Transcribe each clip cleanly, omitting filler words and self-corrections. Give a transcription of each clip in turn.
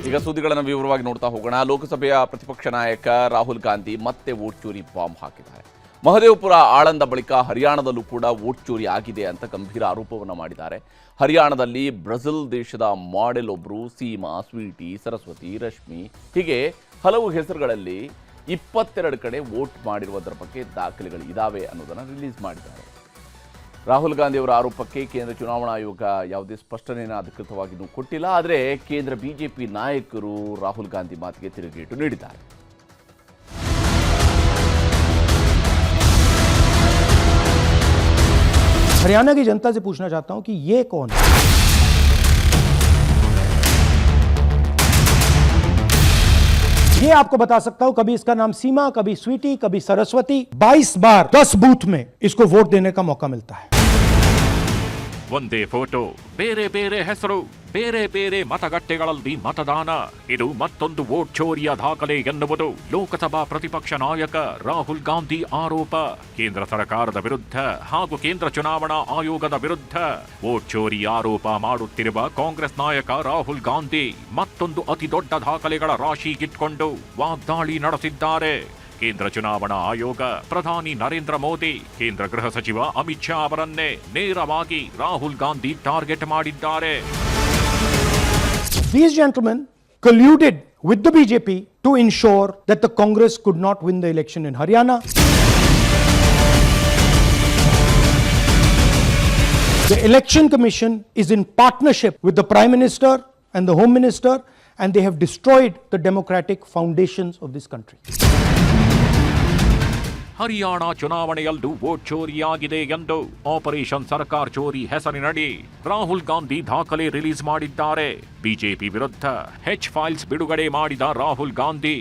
ಈಗ ಸುದ್ದಿಗಳನ್ನು ವಿವರವಾಗಿ ನೋಡ್ತಾ ಹೋಗೋಣ. ಲೋಕಸಭೆಯ ಪ್ರತಿಪಕ್ಷ ನಾಯಕ ರಾಹುಲ್ ಗಾಂಧಿ ಮತ್ತೆ ವೋಟ್ ಚೋರಿ ಬಾಂಬ್ ಹಾಕಿದ್ದಾರೆ. ಮಹದೇವಪುರ ಆಳಂದ ಬಳಿಕ ಹರಿಯಾಣದಲ್ಲೂ ಕೂಡ ವೋಟ್ ಚೋರಿ ಆಗಿದೆ ಅಂತ ಗಂಭೀರ ಆರೋಪವನ್ನು ಮಾಡಿದ್ದಾರೆ. ಹರಿಯಾಣದಲ್ಲಿ ಬ್ರೆಜಿಲ್ ದೇಶದ ಮಾಡೆಲ್ ಒಬ್ಬರು ಸೀಮಾ, ಸ್ವೀಟಿ, ಸರಸ್ವತಿ, ರಶ್ಮಿ ಹೀಗೆ ಹಲವು ಹೆಸರುಗಳಲ್ಲಿ 22 ಕಡೆ ವೋಟ್ ಮಾಡಿರುವುದರ ಬಗ್ಗೆ ದಾಖಲೆಗಳು ಇದಾವೆ ಅನ್ನೋದನ್ನು ರಿಲೀಸ್ ಮಾಡಿದ್ದಾರೆ. ರಾಹುಲ್ ಗಾಂಧಿ ಅವರ ಆರೋಪಕ್ಕೆ ಕೇಂದ್ರ ಚುನಾವಣಾ ಆಯೋಗ ಯಾವುದೇ ಸ್ಪಷ್ಟನೆಯನ್ನು ಅಧಿಕೃತವಾಗಿ ಕೊಟ್ಟಿಲ್ಲ. ಆದರೆ ಕೇಂದ್ರ ಬಿಜೆಪಿ ನಾಯಕರು ರಾಹುಲ್ ಗಾಂಧಿ ಮಾತಿಗೆ ತಿರುಗೇಟು ನೀಡಿದ್ದಾರೆ. हरियाणा की जनता से पूछना चाहता हूं कि ये कौन है? ये आपको बता सकता हूं, कभी इसका नाम सीमा, कभी स्वीटी, कभी सरस्वती। 22 बार 10 बूथ में इसको वोट देने का मौका मिलता है. ಒಂದೇ ಫೋಟೋ, ಬೇರೆ ಬೇರೆ ಹೆಸರು, ಬೇರೆ ಬೇರೆ ಮತಗಟ್ಟೆಗಳಲ್ಲಿ ಮತದಾನ. ಇದು ಮತ್ತೊಂದು ವೋಟ್ ಚೋರಿಯ ದಾಖಲೆ ಎನ್ನುವುದು ಲೋಕಸಭಾ ಪ್ರತಿಪಕ್ಷ ನಾಯಕ ರಾಹುಲ್ ಗಾಂಧಿ ಆರೋಪ. ಕೇಂದ್ರ ಸರ್ಕಾರದ ವಿರುದ್ಧ ಹಾಗೂ ಕೇಂದ್ರ ಚುನಾವಣಾ ಆಯೋಗದ ವಿರುದ್ಧ ವೋಟ್ ಚೋರಿ ಆರೋಪ ಮಾಡುತ್ತಿರುವ ಕಾಂಗ್ರೆಸ್ ನಾಯಕ ರಾಹುಲ್ ಗಾಂಧಿ ಮತ್ತೊಂದು ಅತಿ ದೊಡ್ಡ ದಾಖಲೆಗಳ ರಾಶಿ ಇಟ್ಕೊಂಡು ವಾಗ್ದಾಳಿ ನಡೆಸಿದ್ದಾರೆ. ಕೇಂದ್ರ ಚುನಾವಣಾ ಆಯೋಗ, ಪ್ರಧಾನಿ ನರೇಂದ್ರ ಮೋದಿ, ಕೇಂದ್ರ ಗೃಹ ಸಚಿವ ಅಮಿತ್ ಶಾ ಅವರನ್ನೇ ನೇರವಾಗಿ ರಾಹುಲ್ ಗಾಂಧಿ ಟಾರ್ಗೆಟ್ ಮಾಡಿದ್ದಾರೆ. These gentlemen colluded with the BJP to ensure that the Congress could not win the election in Haryana. The Election Commission is in partnership with the Prime Minister and the Home Minister, and they have destroyed the democratic foundations of this country. Haryana ಚುನಾವಣೆಯಲ್ಲೂ vote ಚೋರಿಯಾಗಿದೆ ಎಂದು operation ಸರ್ಕಾರ್ ಚೋರಿ ಹೆಸರಿನಡಿ ರಾಹುಲ್ ಗಾಂಧಿ ದಾಖಲೆ release ಮಾಡಿದ್ದಾರೆ. BJP ವಿರುದ್ಧ ಹೆಚ್ files ಬಿಡುಗಡೆ ಮಾಡಿದ Rahul Gandhi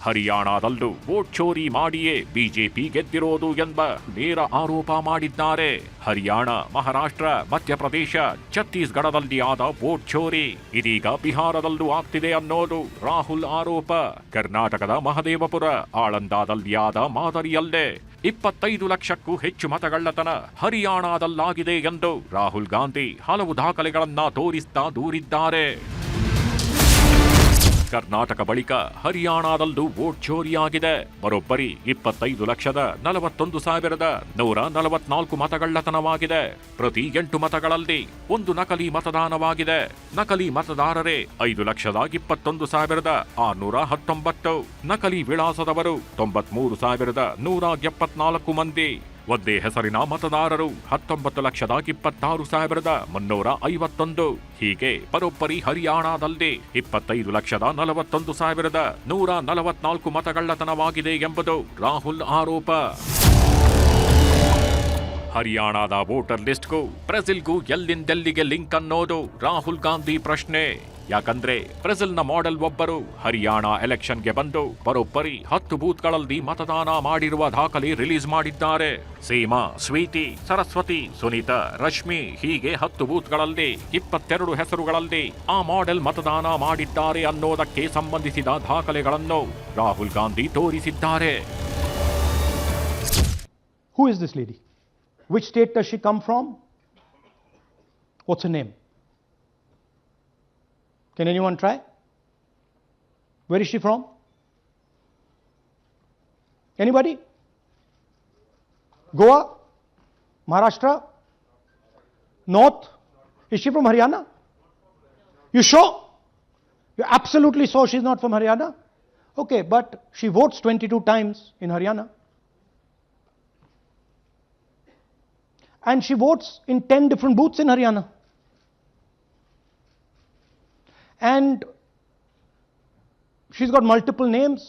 ಹರಿಯಾಣದಲ್ಲೂ vote ಚೋರಿ ಮಾಡಿಯೇ BJP ಗೆದ್ದಿರೋದು ಎಂಬ ನೇರ ಆರೋಪ ಮಾಡಿದ್ದಾರೆ. ಹರಿಯಾಣ, ಮಹಾರಾಷ್ಟ್ರ, ಮಧ್ಯಪ್ರದೇಶ, ಛತ್ತೀಸ್ಗಢದಲ್ಲಿ ಆದ ವೋಟ್ ಚೋರಿ ಇದೀಗ ಬಿಹಾರದಲ್ಲೂ ಆಗ್ತಿದೆ ಅನ್ನೋದು ರಾಹುಲ್ ಆರೋಪ. ಕರ್ನಾಟಕದ ಮಹದೇವಪುರ, ಆಳಂದದಲ್ಲಿ ಆದ ಮಾದರಿಯಲ್ಲೇ 25 ಲಕ್ಷಕ್ಕೂ ಹೆಚ್ಚು ಮತಗಳ್ಳತನ ಹರಿಯಾಣದಲ್ಲಾಗಿದೆ ಎಂದು ರಾಹುಲ್ ಗಾಂಧಿ ಹಲವು ದಾಖಲೆಗಳನ್ನ ತೋರಿಸ್ತಾ ದೂರಿದ್ದಾರೆ. ಕರ್ನಾಟಕ ಬಳಿಕ ಹರಿಯಾಣದಲ್ಲೂ ವೋಟ್ ಚೋರಿಯಾಗಿದೆ. ಬರೋಬ್ಬರಿ 25,41,144 ಮತಗಳ್ಳತನವಾಗಿದೆ. ಪ್ರತಿ 8 ಮತಗಳಲ್ಲಿ ಒಂದು ನಕಲಿ ಮತದಾನವಾಗಿದೆ. ನಕಲಿ ಮತದಾರರೇ 5,21,619. ನಕಲಿ ವಿಳಾಸದವರು 93,174 ಮಂದಿ. ಒಂದೇ ಹೆಸರಿನ ಮತದಾರರು 19,26,351. ಹೀಗೆ ಬರೋಬ್ಬರಿ ಹರಿಯಾಣದಲ್ಲಿ 25,41,144 ಮತಗಳ್ಳತನವಾಗಿದೆ ಎಂಬುದು ರಾಹುಲ್ ಆರೋಪ. ಹರಿಯಾಣದ ವೋಟರ್ ಲಿಸ್ಟ್ಗೂ ಬ್ರೆಜಿಲ್ಗೂ ಎಲ್ಲಿಂದೆಲ್ಲಿಗೆ ಲಿಂಕ್ ಅನ್ನೋದು ರಾಹುಲ್ ಗಾಂಧಿ ಪ್ರಶ್ನೆ. ಯಾಕಂದ್ರೆ ಬ್ರೆಜಿಲ್ನ ಮಾಡೆಲ್ ಒಬ್ಬರು ಹರಿಯಾಣ ಎಲೆಕ್ಷನ್ಗೆ ಬಂದು ಬರೋಬ್ಬರಿ 10 ಬೂತ್ಗಳಲ್ಲಿ ಮತದಾನ ಮಾಡಿರುವ ದಾಖಲೆ ರಿಲೀಸ್ ಮಾಡಿದ್ದಾರೆ. ಸೀಮಾ, ಸ್ವೀಟಿ, ಸರಸ್ವತಿ, ಸುನೀತಾ, ರಶ್ಮಿ ಹೀಗೆ 10 ಬೂತ್ಗಳಲ್ಲಿ 22 ಹೆಸರುಗಳಲ್ಲಿ ಆ ಮಾಡೆಲ್ ಮತದಾನ ಮಾಡಿದ್ದಾರೆ ಅನ್ನೋದಕ್ಕೆ ಸಂಬಂಧಿಸಿದ ದಾಖಲೆಗಳನ್ನು ರಾಹುಲ್ ಗಾಂಧಿ ತೋರಿಸಿದ್ದಾರೆ. Who is this lady? Which state does she come from? What's her name? Can anyone try? Where is she from? Anybody? Goa? Maharashtra? North? Is she from Haryana? You sure? You're absolutely sure she's not from Haryana? Okay, but she votes 22 times in Haryana. And she votes in 10 different booths in Haryana. And she's got multiple names: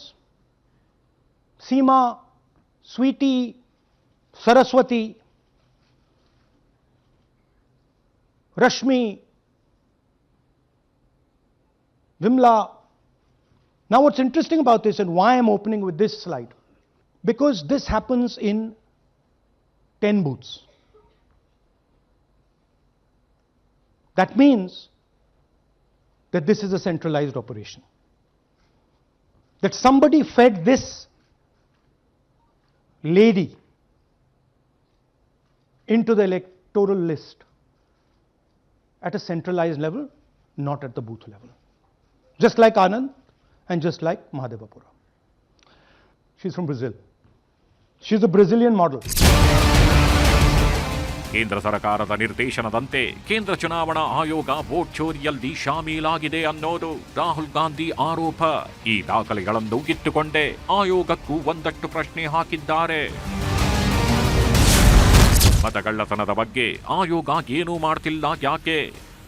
Seema, Sweety, Saraswati, Rashmi, Vimla. Now what's interesting about this, and why I'm opening with this slide, because this happens in 10 booths. That means that this is a centralized operation. That somebody fed this lady into the electoral list at a centralized level, not at the booth level. just like Anand and just like Mahadevapura. She's from Brazil. She's a Brazilian model. ಕೇಂದ್ರ ಸರ್ಕಾರದ ನಿರ್ದೇಶನದಂತೆ ಕೇಂದ್ರ ಚುನಾವಣಾ ಆಯೋಗ vote ಚೋರಿಯಲ್ಲಿ ಶಾಮೀಲಾಗಿದೆ ಅನ್ನೋದು ರಾಹುಲ್ ಗಾಂಧಿ ಆರೋಪ. ಈ ದಾಖಲೆಗಳನ್ನು ಇಟ್ಟುಕೊಂಡೇ ಆಯೋಗಕ್ಕೂ ಒಂದಷ್ಟು ಪ್ರಶ್ನೆ ಹಾಕಿದ್ದಾರೆ. ಮತಗಳ್ಳತನದ ಬಗ್ಗೆ ಆಯೋಗ ಏನೂ ಮಾಡ್ತಿಲ್ಲ ಯಾಕೆ?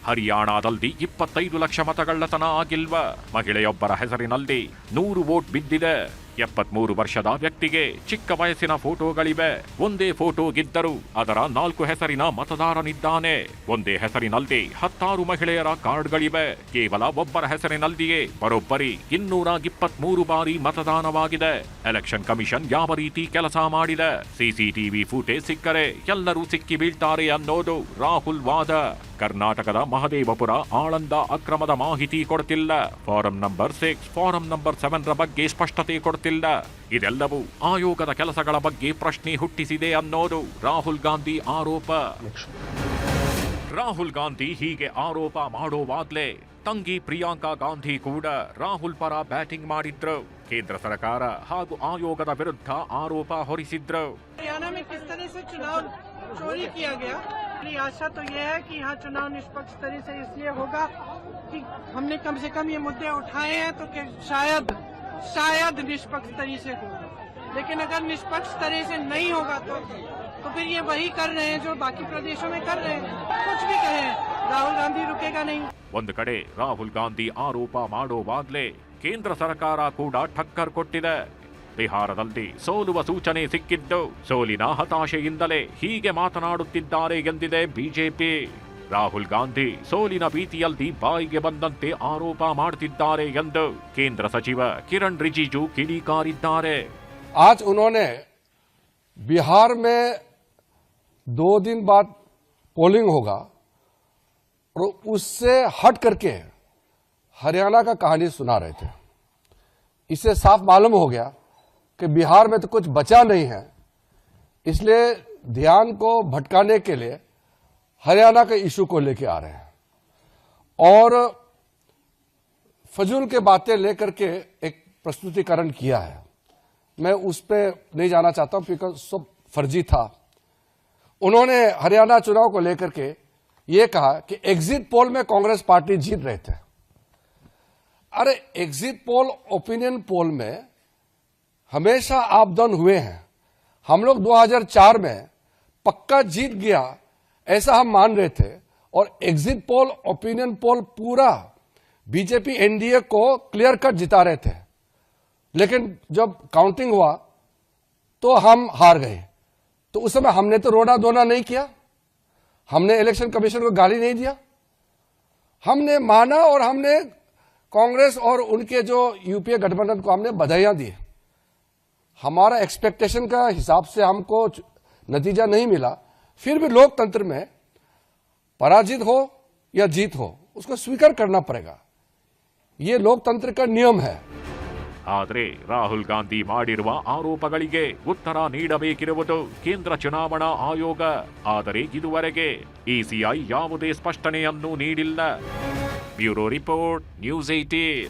ಹರಿಯಾಣದಲ್ಲಿ 25 ಲಕ್ಷ ಮತಗಳ್ಳತನ ಆಗಿಲ್ವ? ಮಹಿಳೆಯೊಬ್ಬರ ಹೆಸರಿನಲ್ಲಿ 100 ವೋಟ್ ಬಿದ್ದಿದೆ. 73 ವರ್ಷದ ವ್ಯಕ್ತಿಗೆ ಚಿಕ್ಕ ವಯಸ್ಸಿನ ಫೋಟೋಗಳಿವೆ. ಒಂದೇ ಫೋಟೋಗಿದ್ದರೂ ಅದರ 4 ಹೆಸರಿನ ಮತದಾರನಿದ್ದಾನೆ. ಒಂದೇ ಹೆಸರಿನಲ್ಲಿ 16 ಮಹಿಳೆಯರ ಕಾರ್ಡ್ಗಳಿವೆ. ಕೇವಲ ಒಬ್ಬರ ಹೆಸರಿನಲ್ಲಿಯೇ ಬರೋಬ್ಬರಿ 223 ಬಾರಿ ಮತದಾನವಾಗಿದೆ. ಎಲೆಕ್ಷನ್ ಕಮಿಷನ್ ಯಾವ ರೀತಿ ಕೆಲಸ ಮಾಡಿದೆ? ಸಿಸಿಟಿವಿ ಫುಟೇಜ್ ಸಿಕ್ಕರೆ ಎಲ್ಲರೂ ಸಿಕ್ಕಿ ಬೀಳ್ತಾರೆ ಅನ್ನೋದು ರಾಹುಲ್ ವಾದ. ಕರ್ನಾಟಕದ ಮಹದೇವಪುರ ಆಳಂದ ಅಕ್ರಮದ ಮಾಹಿತಿ ಕೊಡ್ತಿಲ್ಲ. ಫಾರಂ ನಂಬರ್ 6, ಫಾರಂ ನಂಬರ್ 7 ರ ಬಗ್ಗೆ ಸ್ಪಷ್ಟತೆ ಕೊಡ್ತಿಲ್ಲ. ಇದೆಲ್ಲವೂ ಆಯೋಗದ ಕೆಲಸಗಳ ಬಗ್ಗೆ ಪ್ರಶ್ನೆ ಹುಟ್ಟಿಸಿದೆ ಅನ್ನೋದು ರಾಹುಲ್ ಗಾಂಧಿ ಆರೋಪ. ರಾಹುಲ್ ಗಾಂಧಿ ಹೀಗೆ ಆರೋಪ ಮಾಡೋವಾಗ್ಲೇ ತಂಗಿ ಪ್ರಿಯಾಂಕಾ ಗಾಂಧಿ ಕೂಡ ರಾಹುಲ್ ಪರ ಬ್ಯಾಟಿಂಗ್ ಮಾಡಿದ್ರು. ಕೇಂದ್ರ ಸರ್ಕಾರ ಹಾಗೂ ಆಯೋಗದ ವಿರುದ್ಧ ಆರೋಪ ಹೊರಿಸಿದ್ರು. हरियाणा में किस तरह से चुनाव चोरी किया गया, मेरी आशा तो यह है कि यहाँ चुनाव निष्पक्ष तरह से इसलिए होगा कि हमने कम से कम ये मुद्दे उठाए हैं तो कि शायद निष्पक्ष तरह से होगा. लेकिन अगर निष्पक्ष तरह से नहीं होगा तो फिर ये वही कर रहे हैं जो बाकी प्रदेशों में कर रहे हैं. कुछ भी कहें, राहुल गांधी रुकेगा नहीं. ಒಂದು ಕಡೆ ರಾಹುಲ್ ಗಾಂಧಿ ಆರೋಪ ಮಾಡೋವಾಗ್ಲೇ ಕೇಂದ್ರ ಸರ್ಕಾರ ಕೂಡ ಠಕ್ಕರ್ ಕೊಟ್ಟಿದೆ. ಬಿಹಾರದಲ್ಲಿ ಸೋಲುವ ಸೂಚನೆ ಸಿಕ್ಕಿದ್ದು ಸೋಲಿನ ಹತಾಶೆಯಿಂದಲೇ ಹೀಗೆ ಮಾತನಾಡುತ್ತಿದ್ದಾರೆ ಎಂದಿದೆ ಬಿಜೆಪಿ. ರಾಹುಲ್ ಗಾಂಧಿ ಸೋಲಿನ ಭೀತಿಯಲ್ಲಿ ಬಾಯಿಗೆ ಬಂದಂತೆ ಆರೋಪ ಮಾಡುತ್ತಿದ್ದಾರೆ ಎಂದು ಕೇಂದ್ರ ಸಚಿವ ಕಿರಣ್ ರಿಜಿಜು ಕಿಡಿಕಾರಿದ್ದಾರೆ. आज उन्होंने बिहार में 2 दिन बाद पोलिंग होगा और उससे हट करके हरियाणा का कहानी सुना रहे थे. इससे साफ मालूम हो गया कि बिहार में तो कुछ बचा नहीं है, इसलिए ध्यान को भटकाने के लिए हरियाणा के इशू को लेके आ रहे हैं और फजूल के बातें लेकर के एक प्रस्तुतिकरण किया है. मैं उस पे नहीं जाना चाहता हूं बिकॉज सब फर्जी था. उन्होंने हरियाणा चुनाव को लेकर के ये कहा कि एग्जिट पोल में कांग्रेस पार्टी जीत रहे थे. अरे एग्जिट पोल ओपिनियन पोल में हमेशा आप डाउन हुए हैं. हम लोग 2004 में पक्का जीत गया ऐसा हम मान रहे थे और एग्जिट पोल ओपिनियन पोल पूरा बीजेपी एनडीए को क्लियर कट जिता रहे थे. लेकिन जब काउंटिंग हुआ तो हम हार गए. तो उस समय हमने तो रोना धोना नहीं किया, हमने इलेक्शन कमीशन को गाली नहीं दिया, हमने माना और हमने कांग्रेस और उनके जो यूपीए गठबंधन को हमने बधाइयां दी. हमारा एक्सपेक्टेशन का हिसाब से हमको नतीजा नहीं मिला, फिर भी लोकतंत्र में पराजित हो या जीत हो उसको स्वीकार करना पड़ेगा. ये लोकतंत्र का नियम है. ಆದರೆ ರಾಹುಲ್ ಗಾಂಧಿ ಮಾಡಿರುವ ಆರೋಪಗಳಿಗೆ ಉತ್ತರ ನೀಡಬೇಕಿರುವುದು ಕೇಂದ್ರ ಚುನಾವಣಾ ಆಯೋಗ. ಆದರೆ ಇದುವರೆಗೆ ಇಸಿಐ ಯಾವುದೇ ಸ್ಪಷ್ಟನೆಯನ್ನು ನೀಡಿಲ್ಲ. Bureau report, news 18.